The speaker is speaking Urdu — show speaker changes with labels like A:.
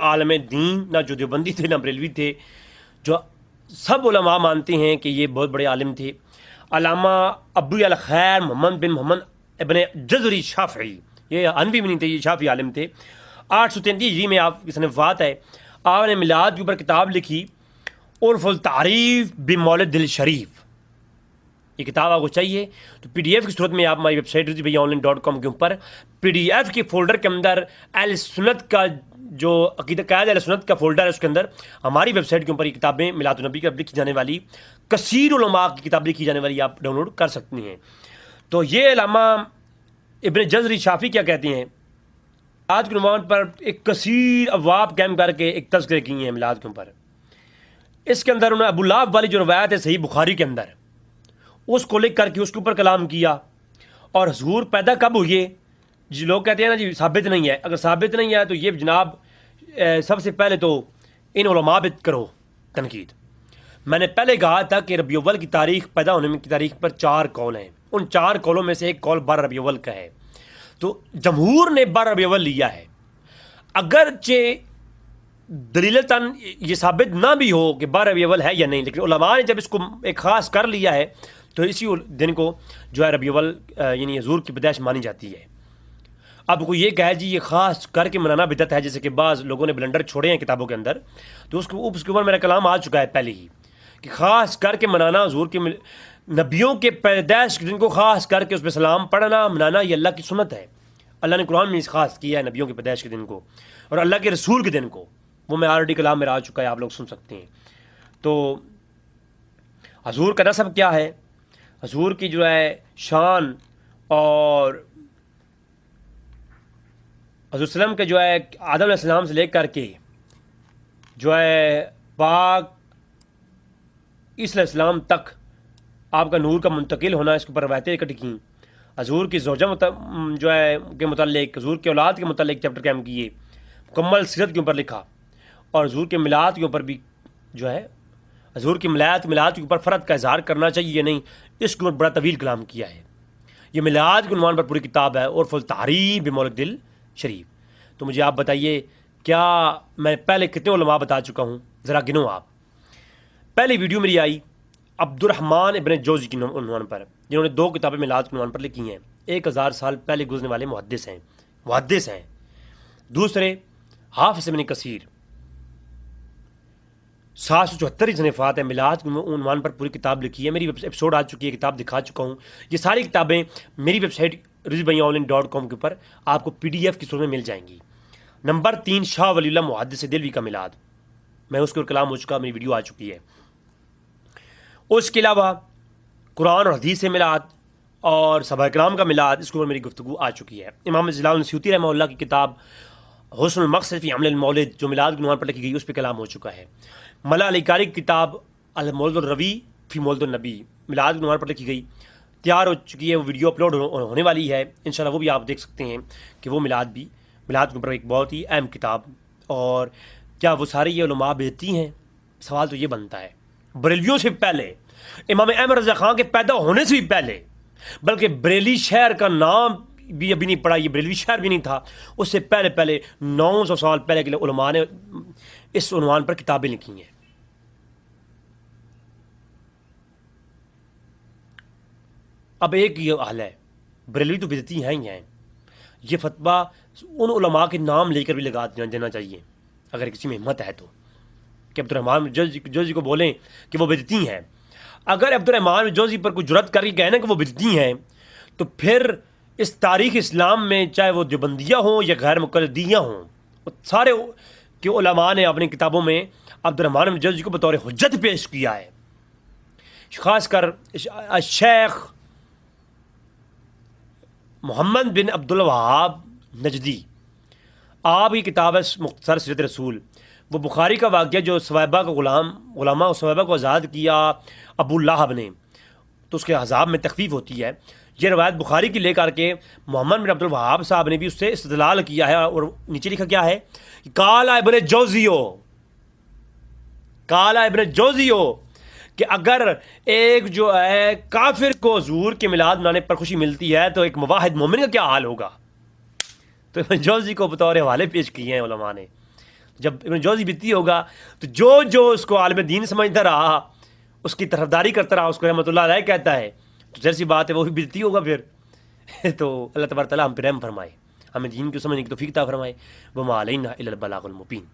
A: عالم دین، نہ جو دیوبندی تھے نہ بریلوی تھے، جو سب علماء مانتے ہیں کہ یہ بہت بڑے عالم تھے، علامہ ابو الخیر محمد بن محمد ابن جزری شافعی، یہ حنفی بھی نہیں تھے، یہ شافعی عالم تھے۔ 833 میں آپ کی وفات ہے۔ آپ نے میلاد کے اوپر کتاب لکھی، عرف التعریف بمولد الشریف۔ یہ کتاب آپ کو چاہیے تو پی ڈی ایف کی صورت میں آپ ہماری ویب سائٹ RazibhaiyaOnline.com کے اوپر پی ڈی ایف کے فولڈر کے اندر اہل سنت کا جو عقیدہ قائد اہل سنت کا فولڈر ہے، اس کے اندر ہماری ویب سائٹ کے اوپر یہ کتابیں میلاد النبی کا لکھی جانے والی، کثیر علماء کی کتاب لکھی جانے والی آپ ڈاؤن لوڈ کر سکتی ہیں۔ تو یہ علامہ ابن جزری شافعی کیا کہتے ہیں، میلاد کے عنوان پر ایک کثیر ابواب قائم کر کے ایک تذکرے کی ہیں میلاد کے اوپر۔ اس کے اندر انہوں نے ابو لہب والی جو روایت ہے صحیح بخاری کے اندر، اس کو لکھ کر کے اس کے اوپر کلام کیا۔ اور حضور پیدا کب ہوئے، جو لوگ کہتے ہیں نا جی ثابت نہیں ہے، اگر ثابت نہیں ہے تو یہ جناب سب سے پہلے تو ان علماء پہ کرو تنقید۔ میں نے پہلے کہا تھا کہ ربیع الاول کی تاریخ، پیدا ہونے کی تاریخ پر 4 قول ہیں، ان 4 قولوں میں سے ایک قول 12 ربیع الاول کا ہے، تو جمہور نے 12 ربیع الاول لیا ہے۔ اگرچہ دلیلتاً یہ ثابت نہ بھی ہو کہ 12 ربیع الاول ہے یا نہیں، لیکن علماء نے جب اس کو ایک خاص کر لیا ہے تو اسی دن کو جو ہے ربیع الاول یعنی حضور کی پیدائش مانی جاتی ہے۔ اب کوئی یہ کہے جی یہ خاص کر کے منانا بدعت ہے، جیسے کہ بعض لوگوں نے بلنڈر چھوڑے ہیں کتابوں کے اندر، تو اس کے اوپر میرا کلام آ چکا ہے پہلے ہی کہ خاص کر کے منانا، حضور کے نبیوں کے پیدائش کے دن کو خاص کر کے اس پہ سلام پڑھنا منانا، یہ اللہ کی سنت ہے۔ اللہ نے قرآن میں اس خاص کیا ہے نبیوں کے پیدائش کے دن کو اور اللہ کے رسول کے دن کو، وہ میں آلریڈی کلام میرا آ چکا ہے، آپ لوگ سن سکتے ہیں۔ تو حضور کا نسب کیا ہے، حضور کی جو ہے شان، اور حضور وسلم کے جو ہے آدم علیہ السلام سے لے کر کے جو ہے پاک عیسی علیہ السلام تک آپ کا نور کا منتقل ہونا، اس کے اوپر روایتیں اکٹھی کیں۔ حضور کی زوجہ جو ہے کے متعلق، حضور کے اولاد کے متعلق چیپٹر قائم کیے، مکمل سیرت کے اوپر لکھا، اور حضور کے میلاد کے اوپر بھی جو ہے حضور کی میلاد کے اوپر فرد کا اظہار کرنا چاہیے یا نہیں، اس کے اوپر بڑا طویل کلام کیا ہے۔ یہ میلاد کے عنوان پر پوری کتاب ہے، عرف التعریف بمولد الشریف۔ تو مجھے آپ بتائیے کیا میں پہلے کتنے علماء بتا چکا ہوں، ذرا گنو آپ۔ پہلی ویڈیو میری آئی عبد الرحمن ابن جوزی کے عنوان پر، جنہوں نے 2 کتابیں میلاد کے عنوان پر لکھی ہیں، 1000 سال پہلے گزرنے والے محدث ہیں۔ دوسرے حافظ ابن کثیر، 774 صنفات ہے، میلاد کے عنوان پر پوری کتاب لکھی ہے، میری ایپیسوڈ آ چکی ہے، کتاب دکھا چکا ہوں۔ یہ ساری کتابیں میری ویب سائٹ RazibhaiyaOnline.com کے اوپر آپ کو PDF کی صورت میں مل جائیں گی۔ نمبر 3 شاہ ولی اللہ محدث دہلوی کا میلاد، میں اس کے اوپر کلام ہو چکا، میری ویڈیو آ چکی ہے۔ اس کے علاوہ قرآن اور حدیث سے میلاد اور صحابہ کرام کا میلاد، اس کے اوپر میری گفتگو آ چکی ہے۔ امام جلال الدین سیوطی رحمہ اللہ کی کتاب حسن المقصد فی عمل المولد جو میلاد کے عنوان پر لکھی گئی، اس پہ کلام ہو چکا ہے۔ ملا علی قاری کی کتاب المولد الروی فی مولد النبی میلاد کے عنوان پر لکھی گئی، تیار ہو چکی ہے، وہ ویڈیو اپلوڈ ہونے والی ہے، انشاءاللہ وہ بھی آپ دیکھ سکتے ہیں کہ وہ میلاد کے اوپر ایک بہت ہی اہم کتاب۔ اور کیا وہ سارے یہ علماء بدعتی ہیں؟ سوال تو یہ بنتا ہے۔ بریلویوں سے پہلے، امام احمد رضا خان کے پیدا ہونے سے بھی پہلے، بلکہ بریلی شہر کا نام بھی ابھی نہیں پڑا، یہ بریلوی شہر بھی نہیں تھا، اس سے پہلے 900 سال پہلے کے علماء نے اس عنوان پر کتابیں لکھی ہیں۔ اب ایک یہ حال ہے، بریلوی تو بدعتی ہیں ہی ہیں، یہ فتویٰ ان علماء کے نام لے کر بھی لگا دینا چاہیے اگر کسی میں ہمت ہے تو، کہ عبد الرحمن جوزی کو بولیں کہ وہ بدعتی ہیں۔ اگر عبد الرحمن جوزی پر کوئی جرأت کر کے کہنا کہ وہ بدعتی ہیں، تو پھر اس تاریخ اسلام میں چاہے وہ دیوبندیہ ہوں یا غیر مقلدیہ ہوں، سارے کے علماء نے اپنی کتابوں میں عبد الرحمن جوزی کو بطور حجت پیش کیا ہے۔ خاص کر شیخ محمد بن عبد الوہاب نجدی، آپ کی کتاب ہے مختصر سیرت رسول، وہ بخاری کا واقعہ جو صویبہ کا غلامہ صویبہ کو آزاد کیا ابو لہب نے، تو اس کے عذاب میں تخفیف ہوتی ہے۔ یہ روایت بخاری کی لے کر کے محمد بن عبد الوہاب صاحب نے بھی اس سے استدلال کیا ہے، اور نیچے لکھا کیا ہے، قال ابن جوزیو کہ اگر ایک جو ہے کافر کو حضور کے میلاد منانے پر خوشی ملتی ہے تو ایک موحد مومن کا کیا حال ہوگا۔ تو جوزی کو بطور حوالے پیش کیے ہیں علماء نے۔ جب ابن جوزی بدتی ہوگا تو جو اس کو عالم دین سمجھتا رہا، اس کی طرفداری کرتا رہا، اس کو رحمۃ اللہ علیہ کہتا ہے، تو ظاہر سی بات ہے وہ بھی بدتی ہوگا پھر تو اللہ تبارک تعالیٰ ہم پہ رحم فرمائے، ہمیں دین کو سمجھنے کی توفیق عطا فرمائے۔ وما علینا الا البلاغ المبین۔